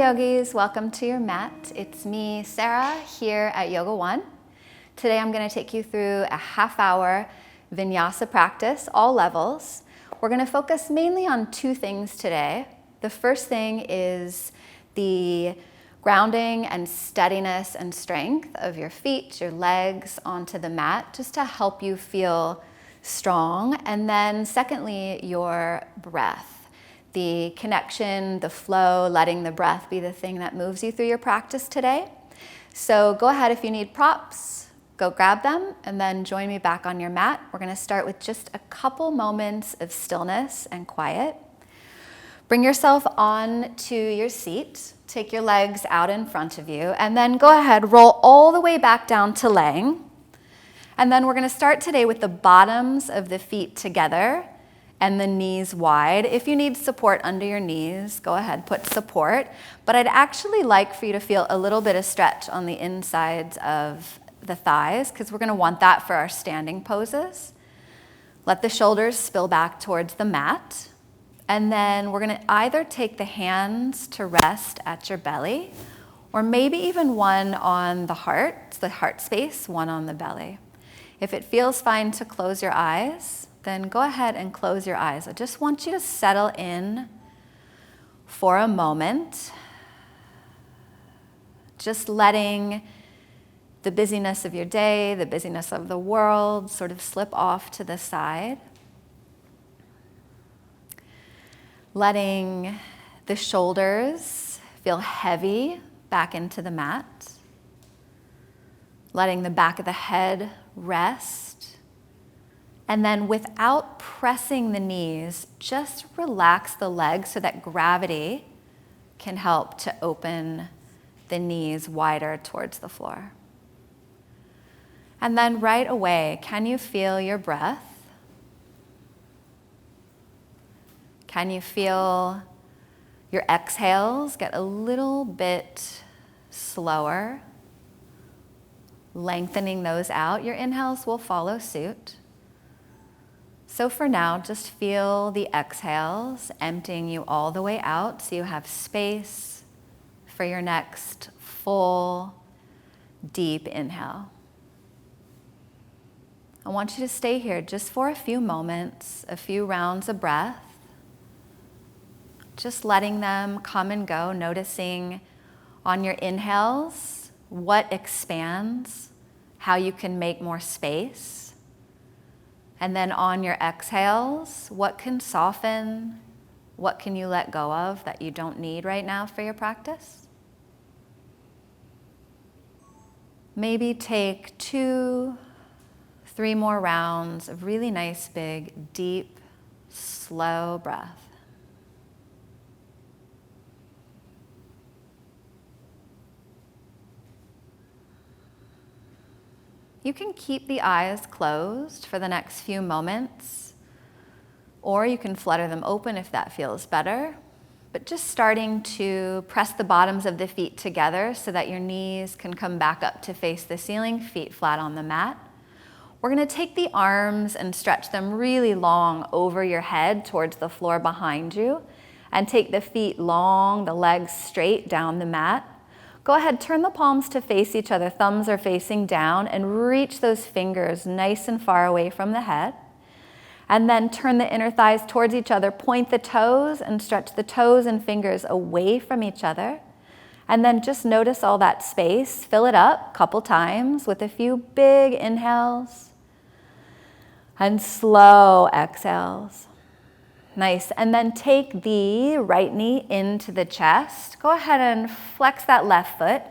yogis, welcome to your mat. It's me, Sara, here at Yoga One. Today I'm going to take you through a half-hour vinyasa practice, all levels. We're going to focus mainly on two things today. The first thing is the grounding and steadiness and strength of your feet, your legs onto the mat, just to help you feel strong. And then secondly, your breath. The connection, the flow, letting the breath be the thing that moves you through your practice today. So go ahead, if you need props, go grab them and then join me back on your mat. We're going to start with just a couple moments of stillness and quiet. Bring yourself on to your seat. Take your legs out in front of you and then go ahead, roll all the way back down to laying. And then we're going to start today with the bottoms of the feet together and the knees wide. If you need support under your knees, go ahead, put support. But I'd actually like for you to feel a little bit of stretch on the insides of the thighs, because we're going to want that for our standing poses. Let the shoulders spill back towards the mat. And then we're going to either take the hands to rest at your belly, or maybe even one on the heart space, one on the belly. If it feels fine to close your eyes, then go ahead and close your eyes. I just want you to settle in for a moment, just letting the busyness of your day, the busyness of the world sort of slip off to the side. Letting the shoulders feel heavy back into the mat. Letting the back of the head rest. And then without pressing the knees, just relax the legs so that gravity can help to open the knees wider towards the floor. And then right away, can you feel your breath? Can you feel your exhales get a little bit slower? Lengthening those out. Your inhales will follow suit. So for now, just feel the exhales emptying you all the way out so you have space for your next full, deep inhale. I want you to stay here just for a few moments, a few rounds of breath. Just letting them come and go, noticing on your inhales what expands, how you can make more space. And then on your exhales, what can soften, what can you let go of that you don't need right now for your practice? Maybe take 2, 3 more rounds of really nice, big, deep, slow breath. You can keep the eyes closed for the next few moments, or you can flutter them open if that feels better. But just starting to press the bottoms of the feet together so that your knees can come back up to face the ceiling, feet flat on the mat. We're going to take the arms and stretch them really long over your head towards the floor behind you, and take the feet long, the legs straight down the mat. Go ahead, turn the palms to face each other, thumbs are facing down, and reach those fingers nice and far away from the head. And then turn the inner thighs towards each other, point the toes and stretch the toes and fingers away from each other. And then just notice all that space, fill it up a couple times with a few big inhales and slow exhales. Nice, and then take the right knee into the chest. Go ahead and flex that left foot.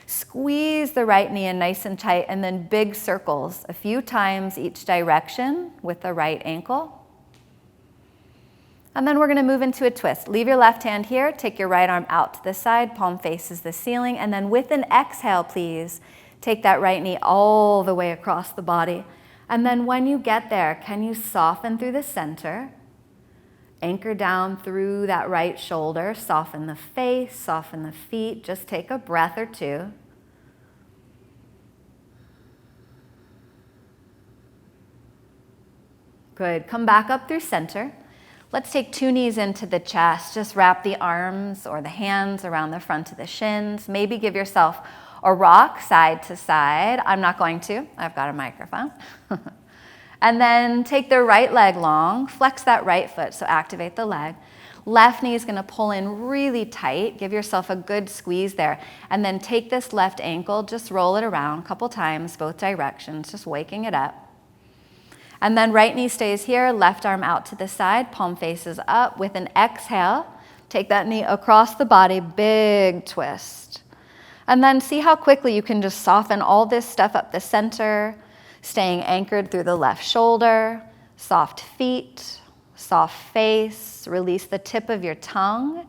Squeeze the right knee in nice and tight, and then big circles a few times each direction with the right ankle. And then we're going to move into a twist. Leave your left hand here, take your right arm out to the side, palm faces the ceiling, and then with an exhale, please, take that right knee all the way across the body. And then when you get there, can you soften through the center? Anchor down through that right shoulder, soften the face, soften the feet. Just take a breath or two. Good, come back up through center. Let's take 2 knees into the chest. Just wrap the arms or the hands around the front of the shins. Maybe give yourself a rock side to side. I'm not going to. I've got a microphone. And then take the right leg long. Flex that right foot, so activate the leg. Left knee is going to pull in really tight. Give yourself a good squeeze there. And then take this left ankle, just roll it around a couple times, both directions, just waking it up. And then right knee stays here, left arm out to the side, palm faces up. With an exhale, take that knee across the body, big twist. And then see how quickly you can just soften all this stuff up the center, staying anchored through the left shoulder, soft feet, soft face. Release the tip of your tongue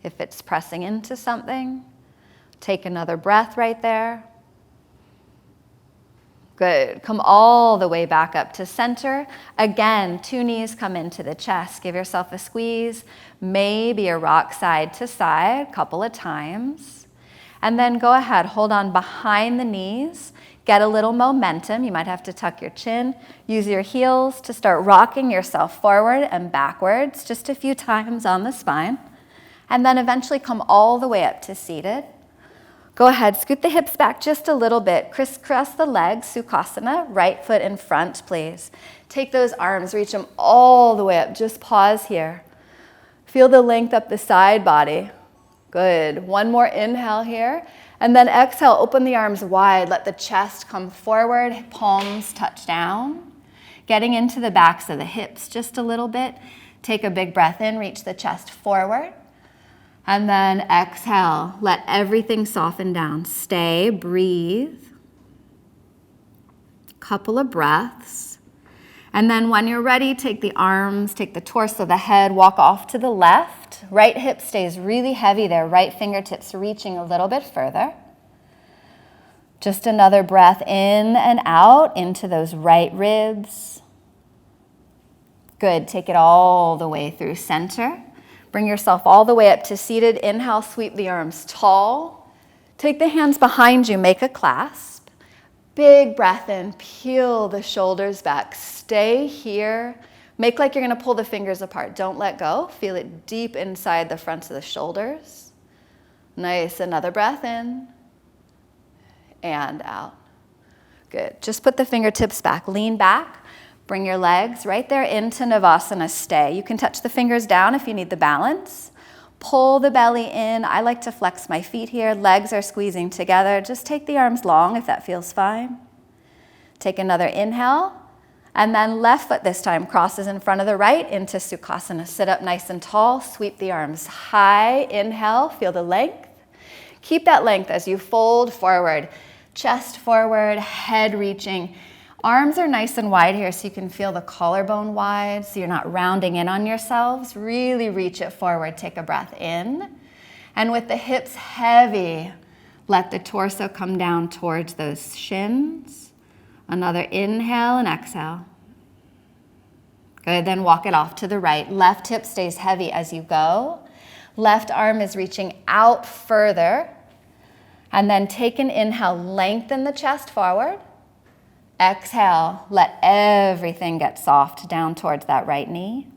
if it's pressing into something. Take another breath right there. Good. Come all the way back up to center. Again, 2 knees come into the chest. Give yourself a squeeze, maybe a rock side to side a couple of times. And then go ahead, hold on behind the knees. Get a little momentum. You might have to tuck your chin. Use your heels to start rocking yourself forward and backwards just a few times on the spine. And then eventually come all the way up to seated. Go ahead, scoot the hips back just a little bit. Crisscross the legs, Sukhasana. Right foot in front, please. Take those arms, reach them all the way up. Just pause here. Feel the length up the side body. Good. One more inhale here. And then exhale, open the arms wide. Let the chest come forward, palms touch down. Getting into the backs of the hips just a little bit. Take a big breath in, reach the chest forward. And then exhale, let everything soften down. Stay, breathe. Couple of breaths. And then when you're ready, take the arms, take the torso, the head, walk off to the left. Right hip stays really heavy there. Right fingertips reaching a little bit further. Just another breath in and out into those right ribs. Good. Take it all the way through center. Bring yourself all the way up to seated. Inhale, sweep the arms tall. Take the hands behind you, make a clasp. Big breath in, peel the shoulders back. Stay here. Make like you're going to pull the fingers apart. Don't let go. Feel it deep inside the fronts of the shoulders. Nice. Another breath in and out. Good. Just put the fingertips back. Lean back. Bring your legs right there into Navasana. Stay. You can touch the fingers down if you need the balance. Pull the belly in. I like to flex my feet here. Legs are squeezing together. Just take the arms long if that feels fine. Take another inhale. And then left foot this time crosses in front of the right into Sukhasana. Sit up nice and tall. Sweep the arms high. Inhale. Feel the length. Keep that length as you fold forward. Chest forward, head reaching. Arms are nice and wide here so you can feel the collarbone wide so you're not rounding in on yourselves. Really reach it forward. Take a breath in. And with the hips heavy, let the torso come down towards those shins. Another inhale and exhale. Good, then walk it off to the right. Left hip stays heavy as you go. Left arm is reaching out further. And then take an inhale, lengthen the chest forward. Exhale, let everything get soft down towards that right knee.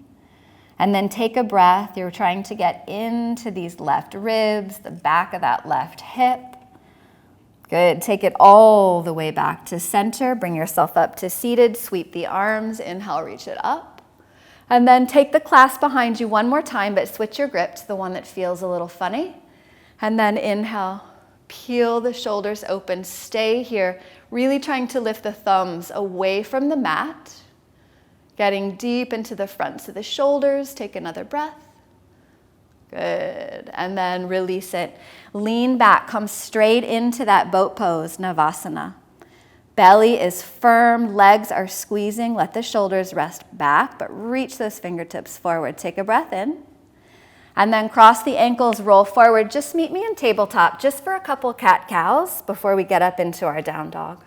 And then take a breath. You're trying to get into these left ribs, the back of that left hip. Good. Take it all the way back to center. Bring yourself up to seated. Sweep the arms. Inhale, reach it up. And then take the clasp behind you one more time, but switch your grip to the one that feels a little funny. And then inhale. Peel the shoulders open. Stay here. Really trying to lift the thumbs away from the mat. Getting deep into the fronts of the shoulders. Take another breath. Good. And then release it. Lean back. Come straight into that boat pose, Navasana. Belly is firm. Legs are squeezing. Let the shoulders rest back, but reach those fingertips forward. Take a breath in. And then cross the ankles, roll forward. Just meet me in tabletop just for a couple cat-cows before we get up into our down dog.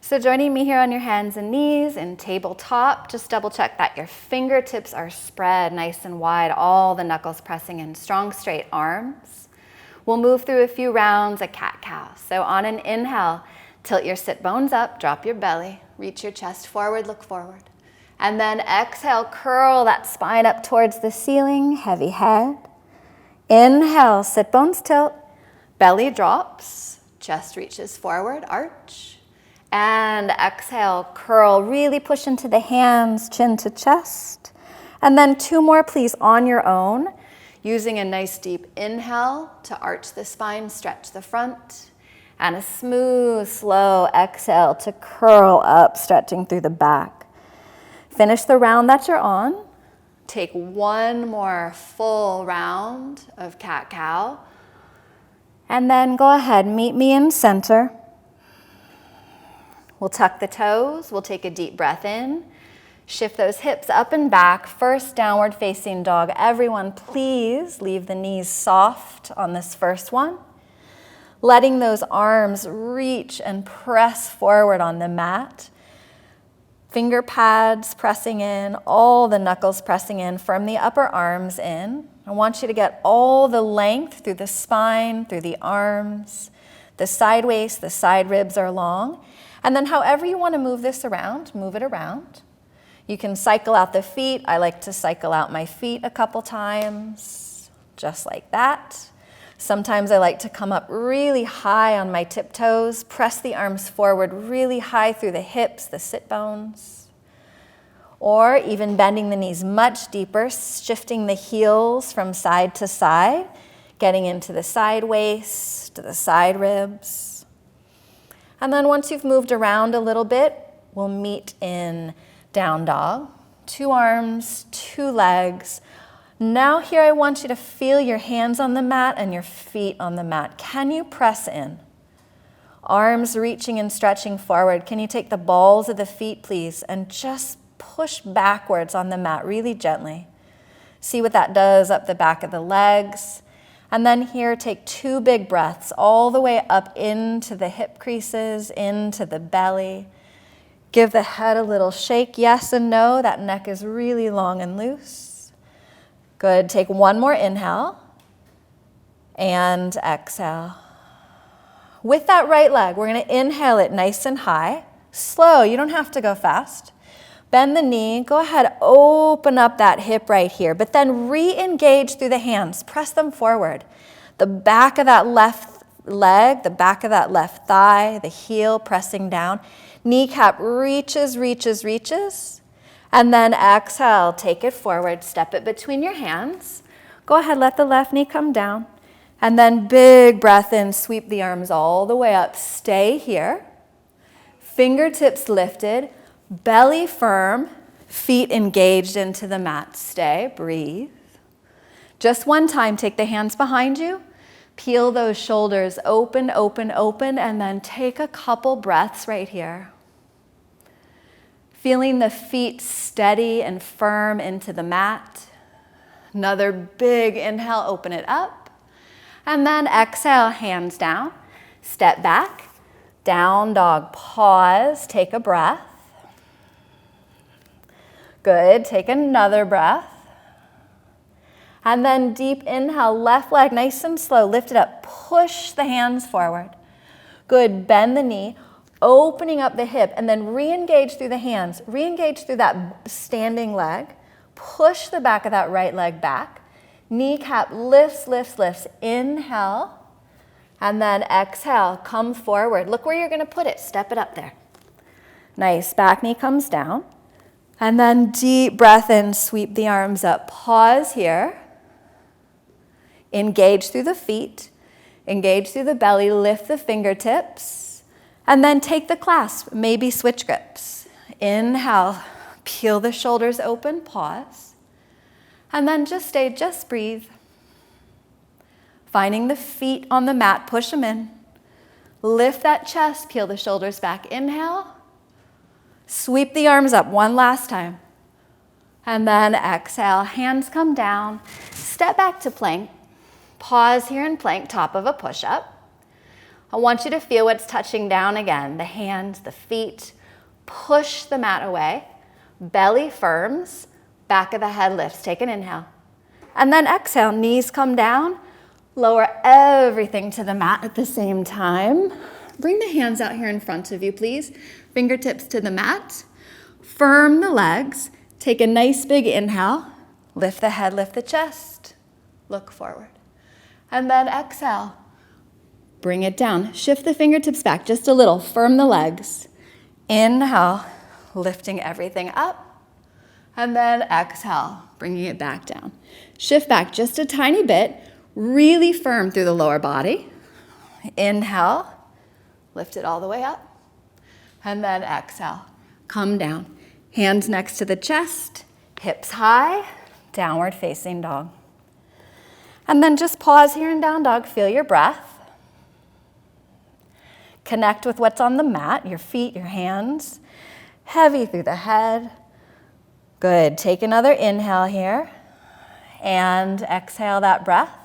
So joining me here on your hands and knees in tabletop, just double check that your fingertips are spread nice and wide, all the knuckles pressing in, strong straight arms. We'll move through a few rounds of cat-cow. So on an inhale, tilt your sit bones up, drop your belly, reach your chest forward, look forward. And then exhale, curl that spine up towards the ceiling, heavy head. Inhale, sit bones tilt, belly drops, chest reaches forward, arch. And exhale, curl, really push into the hands, chin to chest. And then 2 more, please, on your own. Using a nice deep inhale to arch the spine, stretch the front. And a smooth, slow exhale to curl up, stretching through the back. Finish the round that you're on. Take 1 more full round of cat-cow. And then go ahead, meet me in center. We'll tuck the toes. We'll take a deep breath in. Shift those hips up and back. First downward facing dog. Everyone, please leave the knees soft on this first one. Letting those arms reach and press forward on the mat. Finger pads pressing in, all the knuckles pressing in from the upper arms in. I want you to get all the length through the spine, through the arms, the side waist, the side ribs are long. And then however you want to move this around, move it around. You can cycle out the feet. I like to cycle out my feet a couple times, just like that. Sometimes I like to come up really high on my tiptoes, press the arms forward really high through the hips, the sit bones. Or even bending the knees much deeper, shifting the heels from side to side, getting into the side waist, the side ribs. And then once you've moved around a little bit, we'll meet in down dog. 2 arms, 2 legs. Now here I want you to feel your hands on the mat and your feet on the mat. Can you press in? Arms reaching and stretching forward. Can you take the balls of the feet, please, and just push backwards on the mat really gently. See what that does up the back of the legs. And then here, take 2 big breaths all the way up into the hip creases, into the belly. Give the head a little shake, yes and no. That neck is really long and loose. Good, take 1 more inhale and exhale. With that right leg, we're gonna inhale it nice and high. Slow, you don't have to go fast. Bend the knee, go ahead, open up that hip right here, but then re-engage through the hands, press them forward. The back of that left leg, the back of that left thigh, the heel pressing down. Kneecap reaches, reaches, reaches. And then exhale, take it forward, step it between your hands. Go ahead, let the left knee come down. And then big breath in, sweep the arms all the way up. Stay here. Fingertips lifted, belly firm, feet engaged into the mat. Stay, breathe. Just 1 time, take the hands behind you. Peel those shoulders open, open, open, and then take a couple breaths right here. Feeling the feet steady and firm into the mat. Another big inhale, open it up. And then exhale, hands down. Step back, down dog, pause, take a breath. Good, take another breath. And then deep inhale, left leg nice and slow, lift it up, push the hands forward. Good, bend the knee. Opening up the hip and then re-engage through the hands. Re-engage through that standing leg. Push the back of that right leg back. Kneecap lifts, lifts, lifts. Inhale. And then exhale. Come forward. Look where you're going to put it. Step it up there. Nice. Back knee comes down. And then deep breath in. Sweep the arms up. Pause here. Engage through the feet. Engage through the belly. Lift the fingertips. And then take the clasp, maybe switch grips. Inhale, peel the shoulders open, pause. And then just stay, just breathe. Finding the feet on the mat, push them in. Lift that chest, peel the shoulders back. Inhale. Sweep the arms up 1 last time. And then exhale, hands come down. Step back to plank. Pause here in plank, top of a push-up. I want you to feel what's touching down again, the hands, the feet. Push the mat away. Belly firms, back of the head lifts. Take an inhale. And then exhale, knees come down. Lower everything to the mat at the same time. Bring the hands out here in front of you, please. Fingertips to the mat. firm the legs. Take a nice big inhale. Lift the head, lift the chest. Look forward. And then exhale. Bring it down. Shift the fingertips back just a little. Firm the legs. Inhale, lifting everything up. And then exhale, bringing it back down. Shift back just a tiny bit. Really firm through the lower body. Inhale, lift it all the way up. And then exhale, come down. Hands next to the chest, hips high, downward facing dog. And then just pause here in down dog, feel your breath. Connect with what's on the mat, your feet, your hands. Heavy through the head. Good, take another inhale here. And exhale that breath.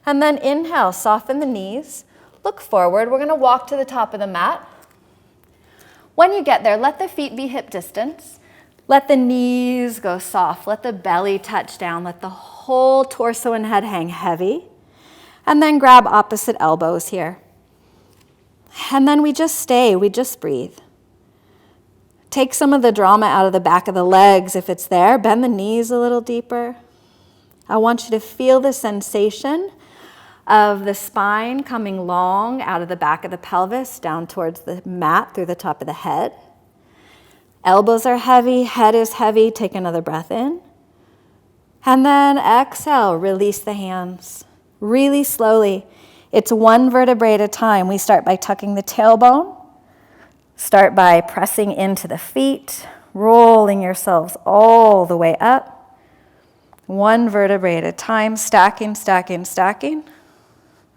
And then inhale, soften the knees. Look forward, we're gonna walk to the top of the mat. When you get there, let the feet be hip distance. Let the knees go soft. Let the belly touch down. Let the whole torso and head hang heavy. And then grab opposite elbows here. And then we just stay, we just breathe. Take some of the drama out of the back of the legs if it's there. Bend the knees a little deeper. I want you to feel the sensation of the spine coming long out of the back of the pelvis down towards the mat through the top of the head. Elbows are heavy, head is heavy. Take another breath in. And then exhale, release the hands. Really slowly. It's one vertebrae at a time. We start by tucking the tailbone. Start by pressing into the feet, rolling yourselves all the way up. One vertebrae at a time, stacking, stacking, stacking.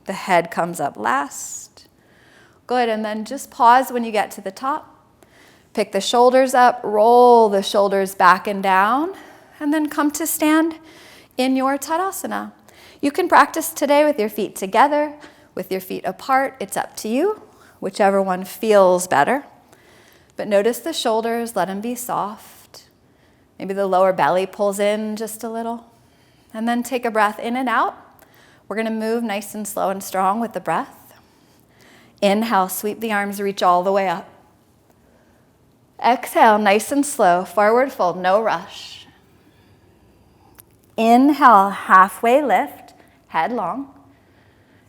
The head comes up last. Good, and then just pause when you get to the top. Pick the shoulders up, roll the shoulders back and down, and then come to stand in your Tadasana. You can practice today with your feet together, with your feet apart. It's up to you, whichever one feels better. But notice the shoulders, let them be soft. Maybe the lower belly pulls in just a little. And then take a breath in and out. We're gonna move nice and slow and strong with the breath. Inhale, sweep the arms, reach all the way up. Exhale, nice and slow, forward fold, no rush. Inhale, halfway lift, head long.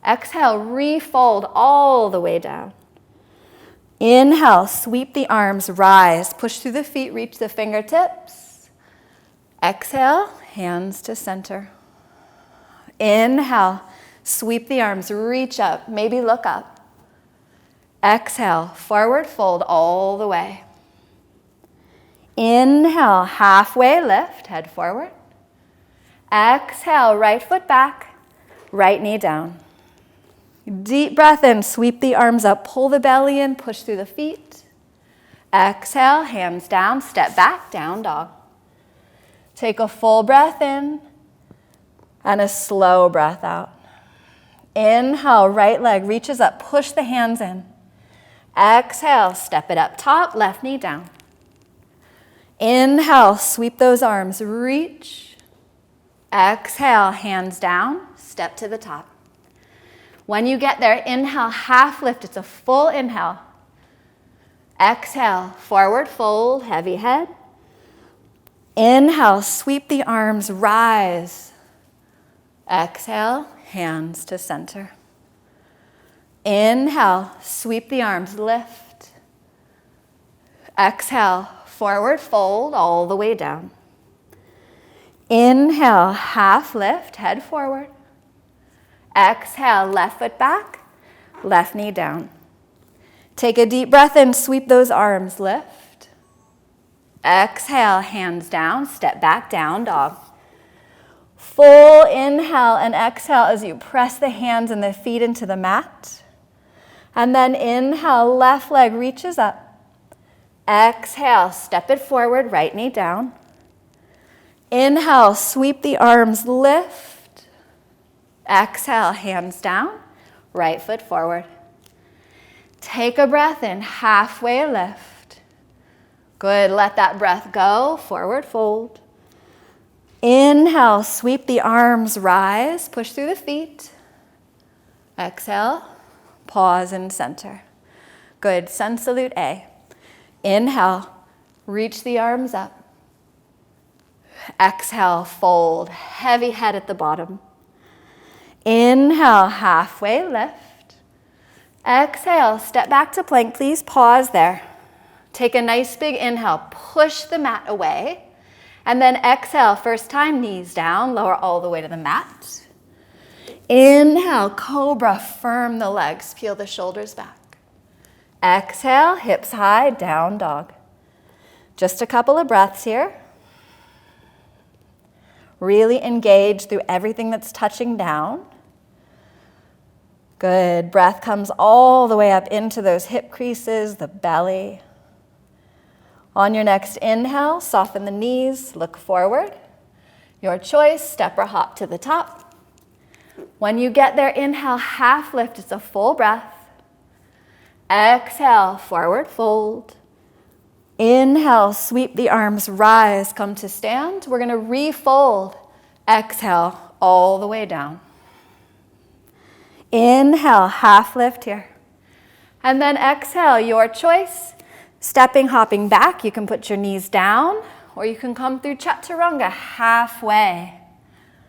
Exhale, refold all the way down. Inhale, sweep the arms, rise, push through the feet, reach the fingertips. Exhale, hands to center. Inhale, sweep the arms, reach up, maybe look up. Exhale, forward fold all the way. Inhale, halfway lift, head forward. Exhale, right foot back, right knee down. Deep breath in, sweep the arms up, pull the belly in, push through the feet. Exhale, hands down, step back, down dog. Take a full breath in and a slow breath out. Inhale, right leg reaches up, push the hands in. Exhale, step it up top, left knee down. Inhale, sweep those arms, reach. Exhale, hands down, step to the top. When you get there, inhale, half lift, it's a full inhale. Exhale, forward fold, heavy head. Inhale, sweep the arms, rise. Exhale, hands to center. Inhale, sweep the arms, lift. Exhale, forward fold all the way down. Inhale, half lift, head forward. Exhale, left foot back, left knee down. Take a deep breath in, sweep those arms, lift. Exhale, hands down, step back, down dog. Full inhale and exhale as you press the hands and the feet into the mat. And then inhale, left leg reaches up. Exhale, step it forward, right knee down. Inhale, sweep the arms, lift. Exhale, hands down, right foot forward. Take a breath in, halfway lift. Good, let that breath go, forward fold. Inhale, sweep the arms, rise, push through the feet. Exhale, pause and center. Good, sun salute A. Inhale, Reach the arms up. Exhale, fold, heavy head at the bottom. Inhale, halfway lift. Exhale, step back to plank, please pause there. Take a nice big inhale, push the mat away. And then exhale, first time, knees down, lower all the way to the mat. Inhale, cobra, firm the legs, peel the shoulders back. Exhale, hips high, down dog. Just a couple of breaths here. Really engage through everything that's touching down. Good. Breath comes all the way up into those hip creases, the belly. On your next inhale, soften the knees, look forward. Your choice, step or hop to the top. When you get there, inhale, half lift. It's a full breath. Exhale, forward fold. Inhale, sweep the arms, rise, come to stand. We're going to refold. Exhale, all the way down. Inhale, half lift here. And then exhale, your choice. Stepping, hopping back. You can put your knees down, or you can come through chaturanga halfway.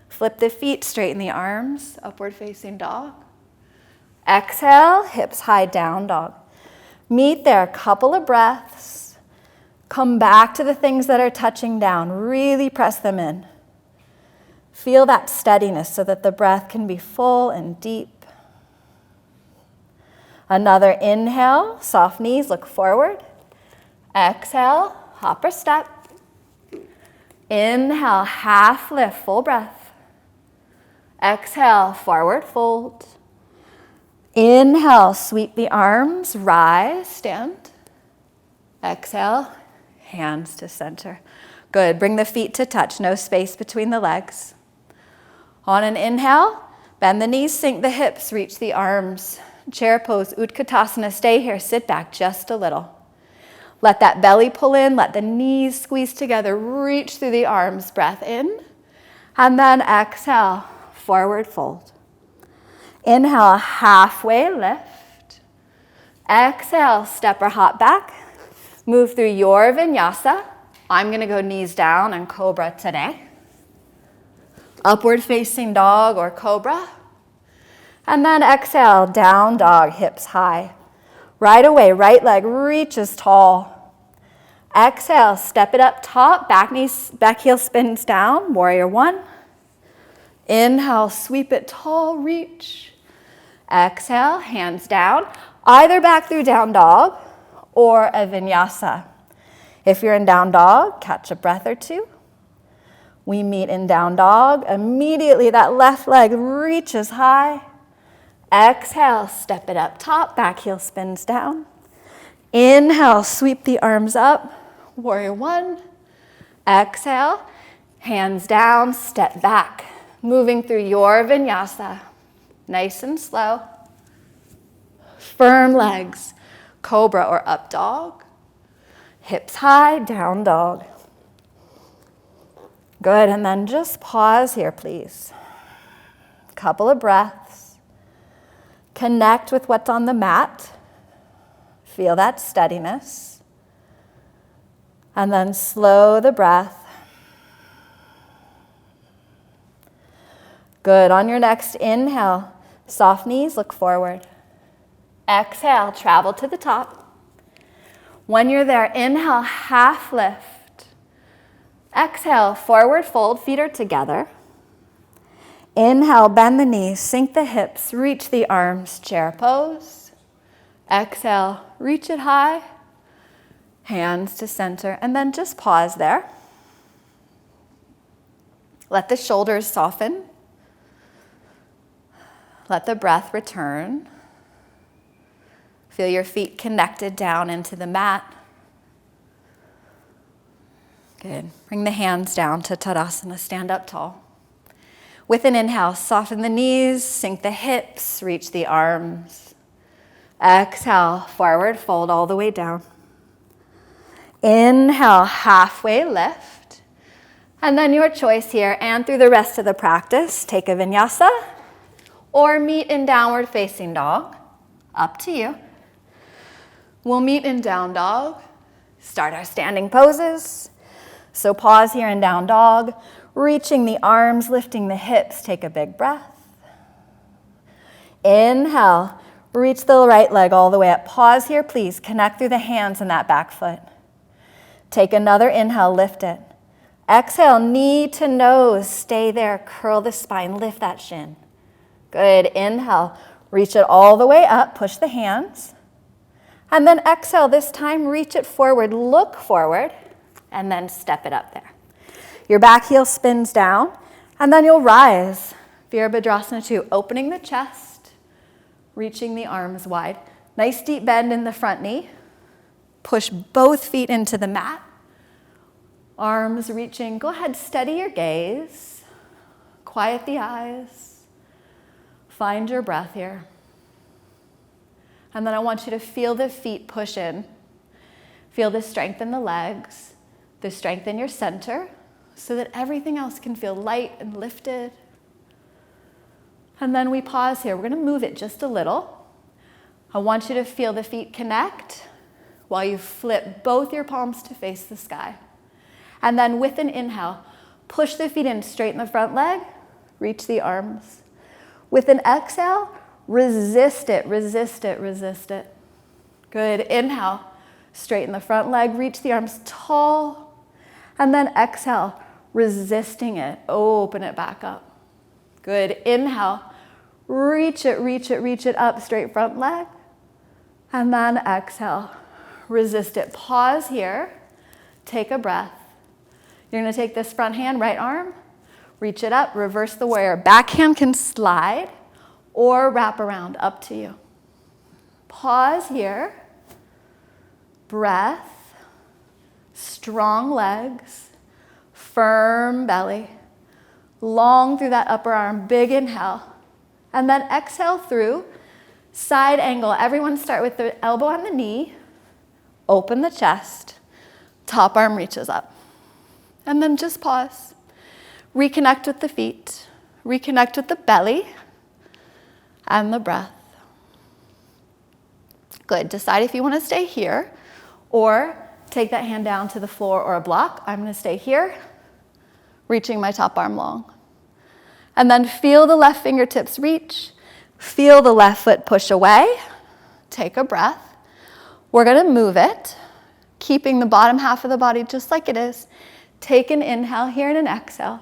Flip the feet, straighten the arms, upward facing dog. Exhale, hips high, down dog. Meet there, couple of breaths. Come back to the things that are touching down. Really press them in. Feel that steadiness so that the breath can be full and deep. Another inhale, soft knees, look forward. Exhale, hop or step. Inhale, half lift, full breath. Exhale, forward fold. Inhale, sweep the arms, rise, stand. Exhale, hands to center. Good, bring the feet to touch, no space between the legs. On an inhale, bend the knees, sink the hips, reach the arms. Chair pose, Utkatasana, stay here, sit back just a little. Let that belly pull in, let the knees squeeze together, reach through the arms, breath in. And then exhale, forward fold. Inhale, halfway lift. Exhale, step or hop back. Move through your vinyasa. I'm going to go knees down and cobra today. Upward facing dog or cobra. And then exhale, down dog, hips high. Right away, right leg reaches tall. Exhale, step it up top, back heel spins down, warrior one. Inhale, sweep it tall, reach. Exhale, hands down, either back through down dog or a vinyasa. If you're in down dog, catch a breath or two. We meet in down dog. Immediately that left leg reaches high. Exhale, step it up top, back heel spins down. Inhale, sweep the arms up, warrior one. Exhale, hands down, step back. Moving through your vinyasa, nice and slow. Firm legs, cobra or up dog. Hips high, down dog. Good, and then just pause here, please. Couple of breaths. Connect with what's on the mat. Feel that steadiness. And then slow the breath. Good. On your next inhale, soft knees, look forward. Exhale, travel to the top. When you're there, inhale, half lift. Exhale, forward fold, feet are together. Inhale, bend the knees, sink the hips, reach the arms, chair pose. Exhale, reach it high, hands to center, and then just pause there. Let the shoulders soften. Let the breath return. Feel your feet connected down into the mat. Good. Bring the hands down to Tadasana, stand up tall. With an inhale, soften the knees, sink the hips, reach the arms. Exhale, forward fold all the way down. Inhale, halfway lift. And then your choice here, and through the rest of the practice, take a vinyasa or meet in downward facing dog. Up to you. We'll meet in down dog. Start our standing poses. So pause here in down dog, reaching the arms, lifting the hips. Take a big breath. Inhale, reach the right leg all the way up. Pause here, please. Connect through the hands and that back foot. Take another inhale, lift it. Exhale, knee to nose. Stay there, curl the spine, lift that shin. Good, inhale, reach it all the way up, push the hands. And then exhale, this time reach it forward, look forward, and then step it up there. Your back heel spins down, and then you'll rise. Virabhadrasana 2, opening the chest, reaching the arms wide. Nice deep bend in the front knee. Push both feet into the mat. Arms reaching. Go ahead, steady your gaze. Quiet the eyes. Find your breath here. And then I want you to feel the feet push in. Feel the strength in the legs, the strength in your center, so that everything else can feel light and lifted. And then we pause here. We're going to move it just a little. I want you to feel the feet connect while you flip both your palms to face the sky. And then with an inhale, push the feet in, straighten the front leg, reach the arms. With an exhale, resist it, resist it, resist it. Good, inhale, straighten the front leg, reach the arms tall. And then exhale, resisting it, open it back up. Good, inhale, reach it, reach it, reach it up, straight front leg. And then exhale, resist it. Pause here, take a breath. You're going to take this front hand, right arm, reach it up, reverse the warrior. Back hand can slide or wrap around, up to you. Pause here, breath, strong legs, firm belly, long through that upper arm, big inhale, and then exhale through, side angle. Everyone start with the elbow on the knee, open the chest, top arm reaches up. And then just pause. Reconnect with the feet. Reconnect with the belly and the breath. Good. Decide if you want to stay here or take that hand down to the floor or a block. I'm going to stay here, reaching my top arm long. And then feel the left fingertips reach. Feel the left foot push away. Take a breath. We're going to move it, keeping the bottom half of the body just like it is. Take an inhale here and an exhale.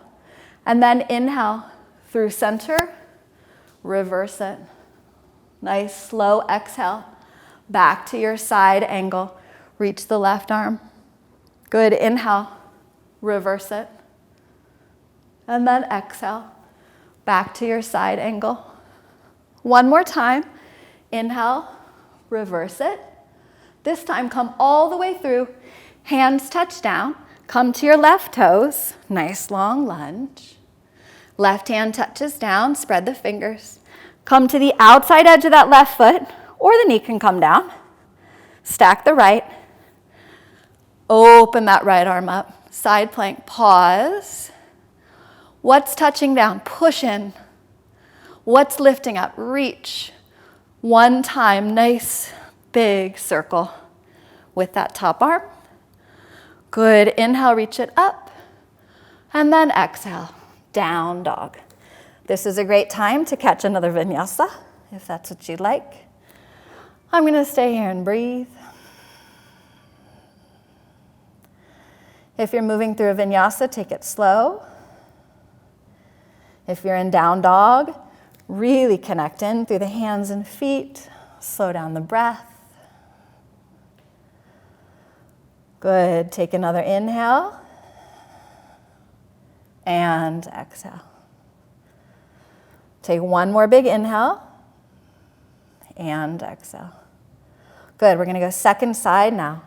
And then inhale through center, reverse it. Nice slow exhale. Back to your side angle. Reach the left arm. Good, inhale, reverse it. And then exhale, back to your side angle. One more time. Inhale, reverse it. This time come all the way through. Hands touch down. Come to your left toes, nice long lunge. Left hand touches down, spread the fingers. Come to the outside edge of that left foot, or the knee can come down. Stack the right. Open that right arm up. Side plank, pause. What's touching down? Push in. What's lifting up? Reach. One time, nice big circle with that top arm. Good, inhale, reach it up, and then exhale, down dog. This is a great time to catch another vinyasa, if that's what you'd like. I'm going to stay here and breathe. If you're moving through a vinyasa, take it slow. If you're in down dog, really connect in through the hands and feet. Slow down the breath. Good. Take another inhale and exhale. Take one more big inhale and exhale. Good. We're going to go second side now.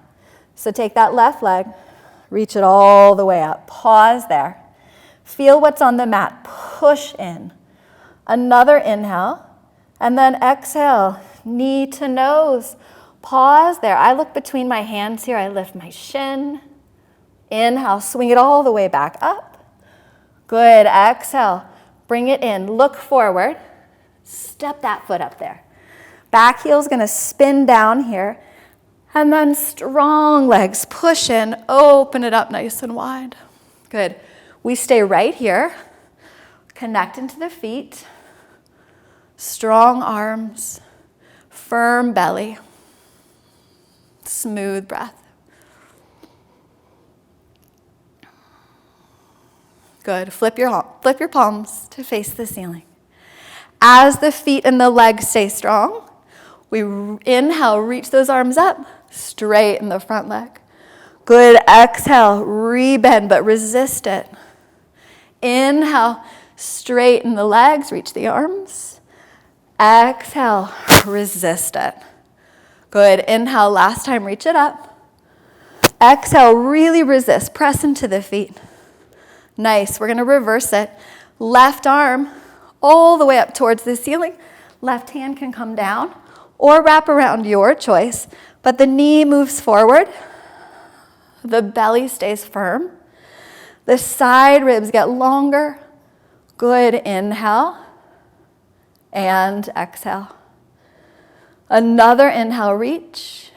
So take that left leg, reach it all the way up. Pause there. Feel what's on the mat. Push in. Another inhale and then exhale. Knee to nose. Pause there. I look between my hands here. I lift my shin. Inhale, swing it all the way back up. Good. Exhale, bring it in. Look forward. Step that foot up there. Back heel's going to spin down here. And then strong legs, push in, open it up nice and wide. Good. We stay right here, connect into the feet, strong arms, firm belly, smooth breath. Good. Flip your palms to face the ceiling. As the feet and the legs stay strong, we inhale, reach those arms up, straighten the front leg. Good. Exhale, rebend, but resist it. Inhale, straighten the legs, reach the arms. Exhale, resist it. Good. Inhale, last time, reach it up. Exhale, really resist, press into the feet. Nice. We're going to reverse it. Left arm all the way up towards the ceiling. Left hand can come down or wrap around, your choice, but the knee moves forward. The belly stays firm. The side ribs get longer. Good. Inhale and exhale. Another inhale, reach.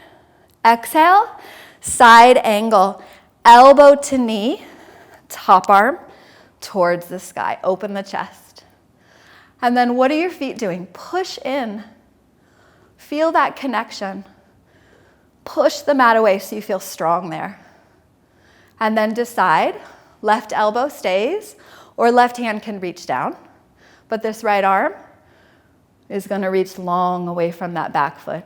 Exhale, side angle, elbow to knee, top arm towards the sky. Open the chest. And then what are your feet doing? Push in. Feel that connection. Push the mat away so you feel strong there. And then decide, left elbow stays or left hand can reach down, but this right arm is going to reach long away from that back foot.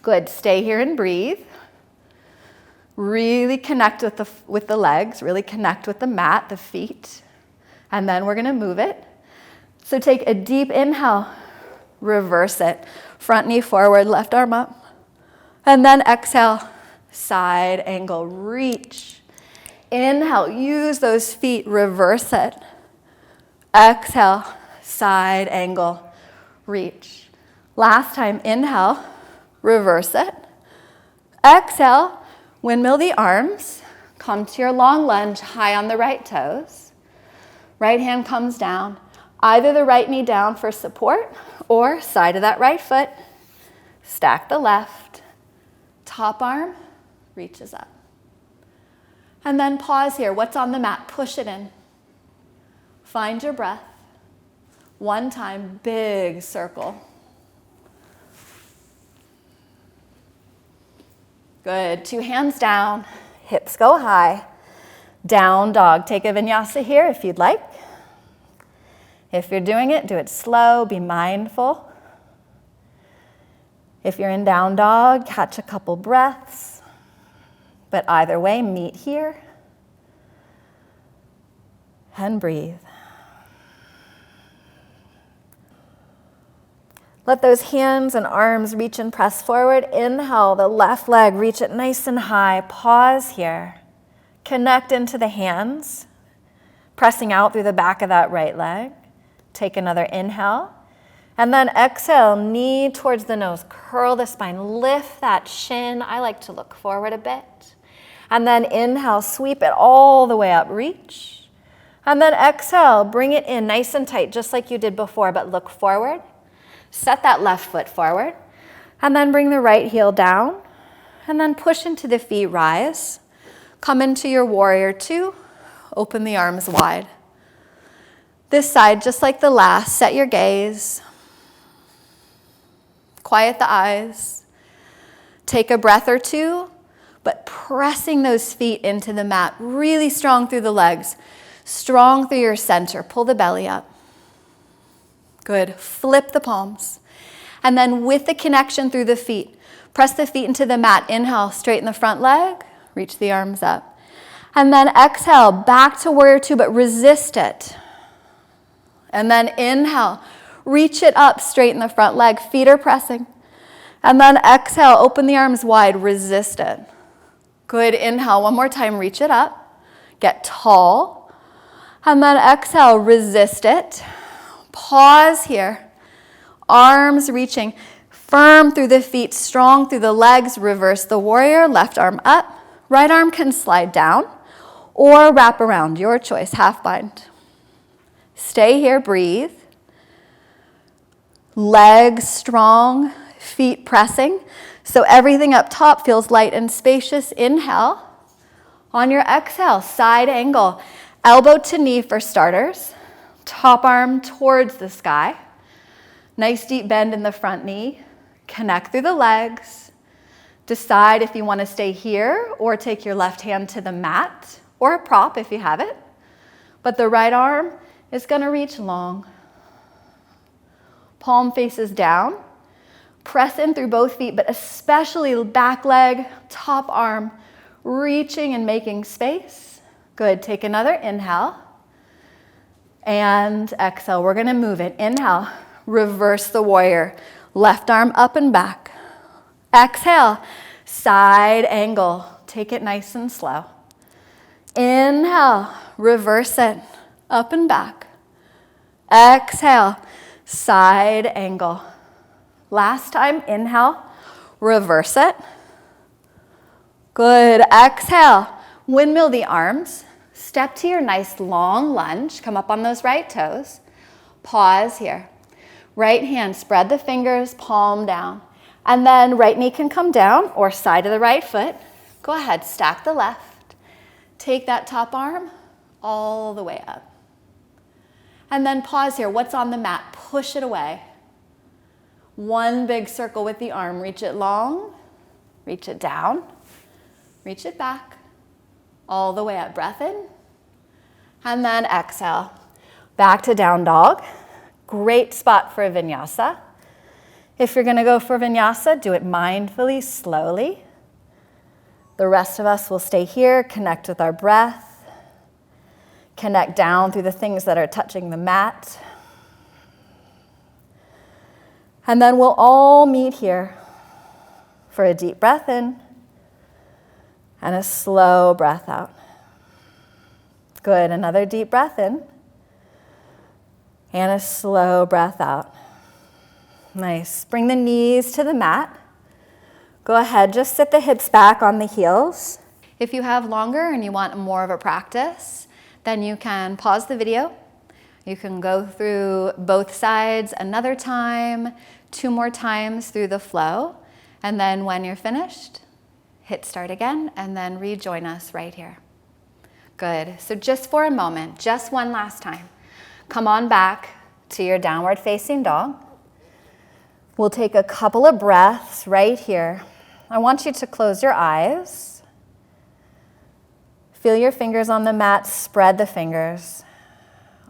Good. Stay here and breathe. Really connect with the legs, really connect with the mat, the feet, and then we're going to move it. So take a deep inhale, reverse it. Front knee forward, left arm up. And then exhale, side angle, reach. Inhale, use those feet, reverse it. Exhale, side angle, reach. Last time, inhale, reverse it. Exhale, windmill the arms, come to your long lunge, high on the right toes. Right hand comes down, either the right knee down for support or side of that right foot. Stack the left, top arm reaches up. And then pause here. What's on the mat? Push it in. Find your breath. One time, big circle. Good. 2 hands down, hips go high. Down dog. Take a vinyasa here if you'd like. If you're doing it, do it slow, be mindful. If you're in down dog, catch a couple breaths. But either way, meet here and breathe. Let those hands and arms reach and press forward. Inhale, the left leg, reach it nice and high. Pause here. Connect into the hands, pressing out through the back of that right leg. Take another inhale. And then exhale, knee towards the nose. Curl the spine, lift that shin. I like to look forward a bit. And then inhale, sweep it all the way up, reach. And then exhale, bring it in nice and tight, just like you did before, but look forward. Set that left foot forward, and then bring the right heel down, and then push into the feet, rise. Come into your warrior 2, open the arms wide. This side, just like the last, set your gaze. Quiet the eyes. Take a breath or two, but pressing those feet into the mat, really strong through the legs, strong through your center. Pull the belly up. Good. Flip the palms. And then with the connection through the feet, press the feet into the mat. Inhale, straighten the front leg, reach the arms up. And then exhale, back to warrior 2, but resist it. And then inhale, reach it up, straighten the front leg, feet are pressing. And then exhale, open the arms wide, resist it. Good. Inhale, one more time, reach it up, get tall. And then exhale, resist it. Pause here. Arms reaching, firm through the feet, strong through the legs. Reverse the warrior, left arm up. Right arm can slide down or wrap around, your choice, half bind. Stay here, breathe. Legs strong, feet pressing. So everything up top feels light and spacious. Inhale. On your exhale, side angle. Elbow to knee for starters. Top arm towards the sky. Nice deep bend in the front knee. Connect through the legs. Decide if you want to stay here or take your left hand to the mat or a prop if you have it. But the right arm is going to reach long. Palm faces down. Press in through both feet, but especially back leg, top arm, reaching and making space. Good. Take another inhale. And exhale. We're going to move it. Inhale. Reverse the warrior. Left arm up and back. Exhale. Side angle. Take it nice and slow. Inhale. Reverse it. Up and back. Exhale. Side angle. Last time, inhale, reverse it. Good, exhale. Windmill the arms. Step to your nice long lunge. Come up on those right toes. Pause here. Right hand, spread the fingers, palm down. And then right knee can come down or side of the right foot. Go ahead, stack the left. Take that top arm all the way up. And then pause here. What's on the mat? Push it away. One big circle with the arm. Reach it long, reach it down, reach it back, all the way up. Breath in, and then exhale. Back to down dog. Great spot for a vinyasa. If you're going to go for vinyasa, do it mindfully, slowly. The rest of us will stay here, connect with our breath, connect down through the things that are touching the mat. And then we'll all meet here for a deep breath in and a slow breath out. Good, another deep breath in and a slow breath out. Nice, bring the knees to the mat. Go ahead, just sit the hips back on the heels. If you have longer and you want more of a practice, then you can pause the video. You can go through both sides another time, 2 more times through the flow, and then when you're finished, hit start again, and then rejoin us right here. Good. So just for a moment, just one last time, come on back to your downward facing dog. We'll take a couple of breaths right here. I want you to close your eyes. Feel your fingers on the mat, spread the fingers.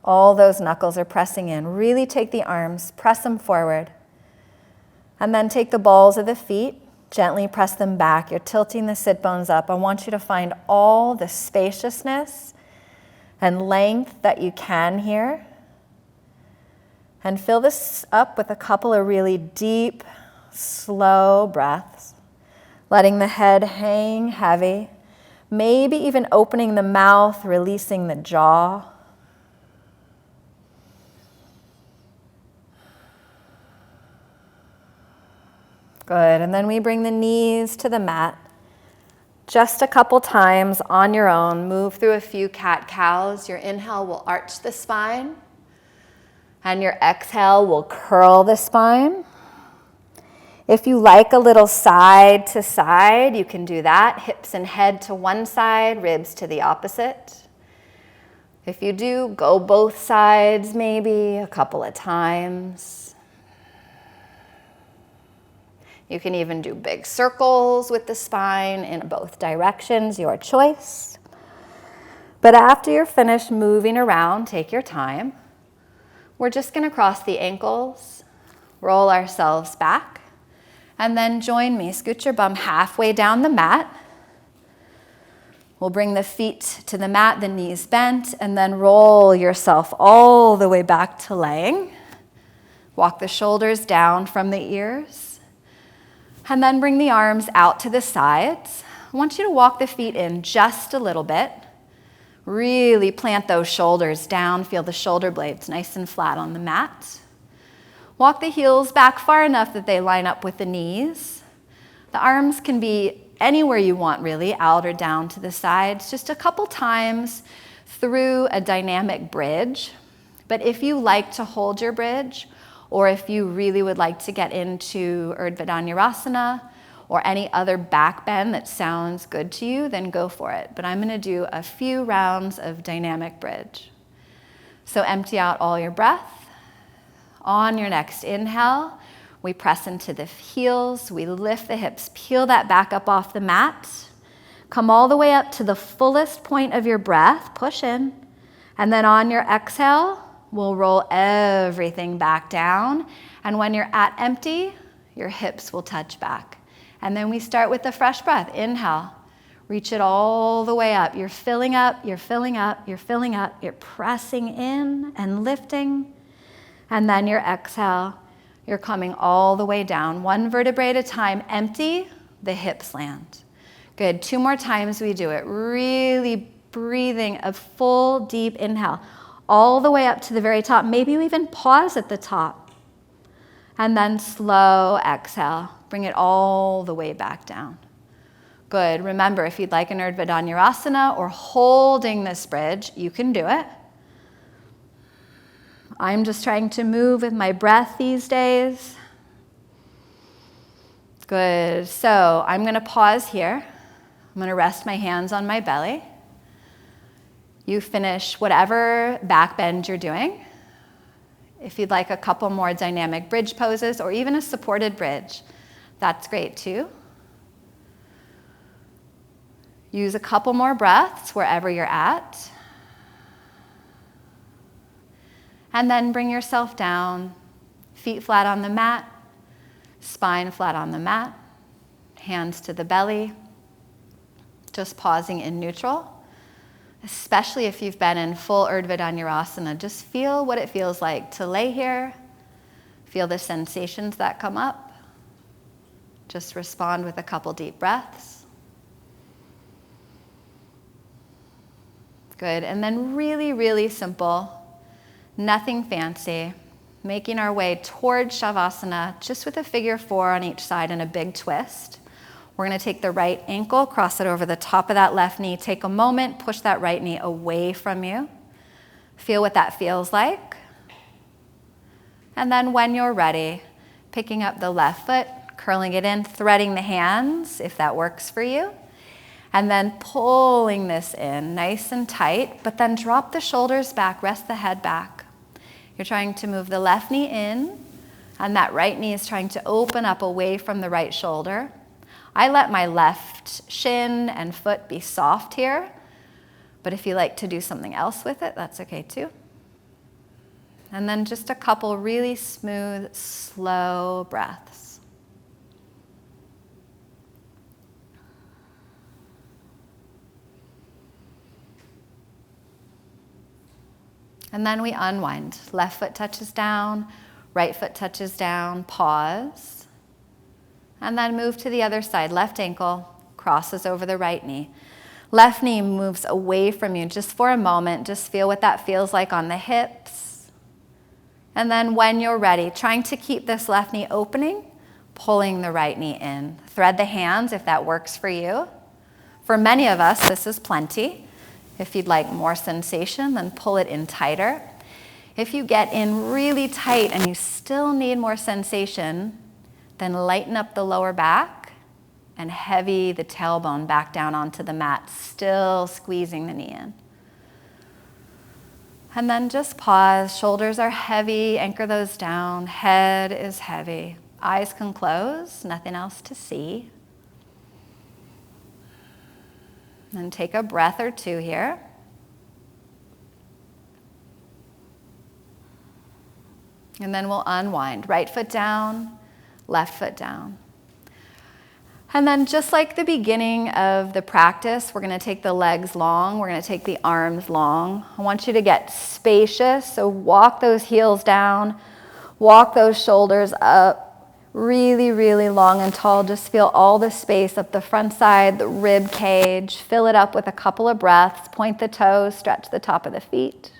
All those knuckles are pressing in. Really take the arms, press them forward. And then take the balls of the feet, gently press them back. You're tilting the sit bones up. I want you to find all the spaciousness and length that you can here. And fill this up with a couple of really deep, slow breaths, letting the head hang heavy, maybe even opening the mouth, releasing the jaw. Good, and then we bring the knees to the mat. Just a couple times on your own, move through a few cat-cows. Your inhale will arch the spine, and your exhale will curl the spine. If you like a little side to side, you can do that. Hips and head to one side, ribs to the opposite. If you do, go both sides maybe a couple of times. You can even do big circles with the spine in both directions, your choice. But after you're finished moving around, take your time. We're just going to cross the ankles, roll ourselves back, and then join me. Scoot your bum halfway down the mat. We'll bring the feet to the mat, the knees bent, and then roll yourself all the way back to laying. Walk the shoulders down from the ears. And then bring the arms out to the sides. I want you to walk the feet in just a little bit. Really plant those shoulders down. Feel the shoulder blades nice and flat on the mat. Walk the heels back far enough that they line up with the knees. The arms can be anywhere you want, really, out or down to the sides. Just a couple times through a dynamic bridge. But if you like to hold your bridge, Or if you really would like to get into Urdhva Dhanurasana or any other back bend that sounds good to you, then go for it. But I'm gonna do a few rounds of dynamic bridge. So empty out all your breath. On your next inhale, we press into the heels, we lift the hips, peel that back up off the mat. Come all the way up to the fullest point of your breath, push in. And then on your exhale, we'll roll everything back down. And when you're at empty, your hips will touch back. And then we start with the fresh breath. Inhale, reach it all the way up. You're filling up, you're filling up, you're filling up. You're pressing in and lifting. And then your exhale, you're coming all the way down. One vertebrae at a time, empty, the hips land. Good, 2 more times we do it. Really breathing a full deep inhale all the way up to the very top. Maybe you even pause at the top. And then slow exhale. Bring it all the way back down. Good, remember if you'd like an Urdhva Dhanurasana or holding this bridge, you can do it. I'm just trying to move with my breath these days. Good, so I'm gonna pause here. I'm gonna rest my hands on my belly. You finish whatever back bend you're doing. If you'd like a couple more dynamic bridge poses or even a supported bridge, that's great too. Use a couple more breaths wherever you're at. And then bring yourself down, feet flat on the mat, spine flat on the mat, hands to the belly. Just pausing in neutral, especially if you've been in full Urdhva Dhanurasana. Just feel what it feels like to lay here. Feel the sensations that come up. Just respond with a couple deep breaths. Good, and then really, really simple, nothing fancy. Making our way towards Shavasana, just with a figure 4 on each side and a big twist. We're gonna take the right ankle, cross it over the top of that left knee. Take a moment, push that right knee away from you. Feel what that feels like. And then when you're ready, picking up the left foot, curling it in, threading the hands, if that works for you. And then pulling this in nice and tight, but then drop the shoulders back, rest the head back. You're trying to move the left knee in, and that right knee is trying to open up away from the right shoulder. I let my left shin and foot be soft here, but if you like to do something else with it, that's okay too. And then just a couple really smooth, slow breaths. And then we unwind. Left foot touches down, right foot touches down, pause. And then move to the other side. Left ankle crosses over the right knee. Left knee moves away from you just for a moment. Just feel what that feels like on the hips. And then when you're ready, trying to keep this left knee opening, pulling the right knee in. Thread the hands if that works for you. For many of us, this is plenty. If you'd like more sensation, then pull it in tighter. If you get in really tight and you still need more sensation, then lighten up the lower back and heavy the tailbone back down onto the mat, still squeezing the knee in. And then just pause. Shoulders are heavy, anchor those down. Head is heavy. Eyes can close, nothing else to see. And take a breath or two here. And then we'll unwind. Right foot down, left foot down. And then just like the beginning of the practice, we're gonna take the legs long, we're gonna take the arms long. I want you to get spacious, so walk those heels down, walk those shoulders up, really, really long and tall. Just feel all the space up the front side, the rib cage. Fill it up with a couple of breaths. Point the toes, stretch the top of the feet.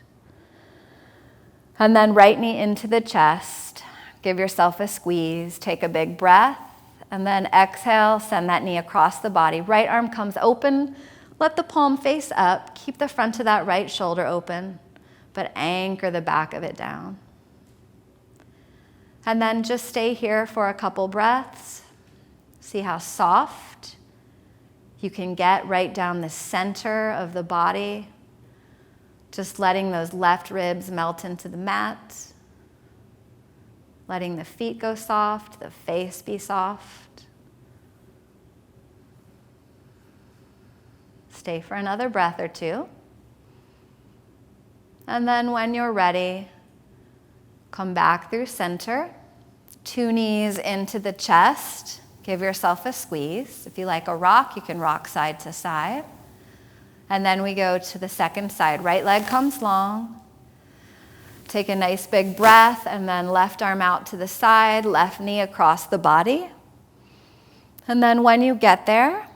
And then right knee into the chest. Give yourself a squeeze. Take a big breath. And then exhale, send that knee across the body. Right arm comes open. Let the palm face up. Keep the front of that right shoulder open, but anchor the back of it down. And then just stay here for a couple breaths. See how soft you can get right down the center of the body. Just letting those left ribs melt into the mat. Letting the feet go soft, the face be soft. Stay for another breath or two. And then when you're ready, come back through center. 2 knees into the chest. Give yourself a squeeze. If you like a rock, you can rock side to side. And then we go to the second side. Right leg comes long. Take a nice big breath, and then left arm out to the side, left knee across the body. And then when you get there,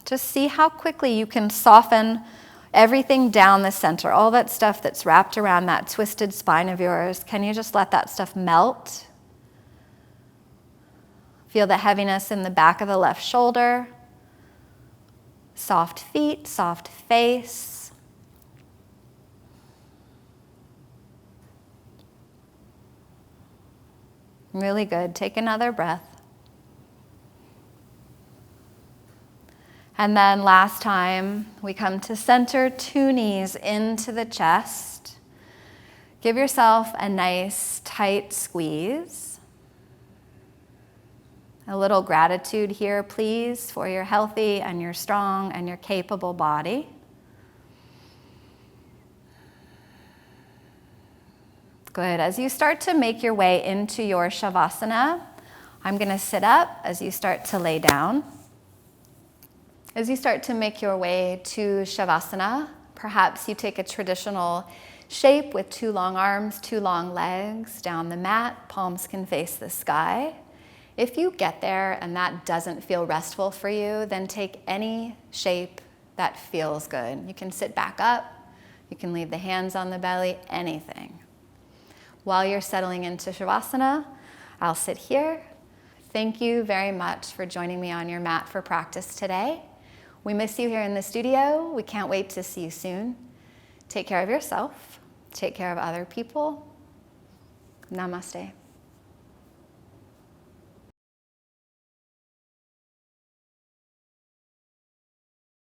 just see how quickly you can soften everything down the center, all that stuff that's wrapped around that twisted spine of yours. Can you just let that stuff melt? Feel the heaviness in the back of the left shoulder. Soft feet, soft face. Really good. Take another breath. And then last time, we come to center, 2 knees into the chest. Give yourself a nice tight squeeze. A little gratitude here, please, for your healthy and your strong and your capable body. Good. As you start to make your way into your Shavasana, I'm going to sit up as you start to lay down. As you start to make your way to Shavasana, perhaps you take a traditional shape with 2 long arms, 2 long legs down the mat. Palms can face the sky. If you get there and that doesn't feel restful for you, then take any shape that feels good. You can sit back up. You can leave the hands on the belly, anything. While you're settling into Shavasana, I'll sit here. Thank you very much for joining me on your mat for practice today. We miss you here in the studio. We can't wait to see you soon. Take care of yourself. Take care of other people. Namaste.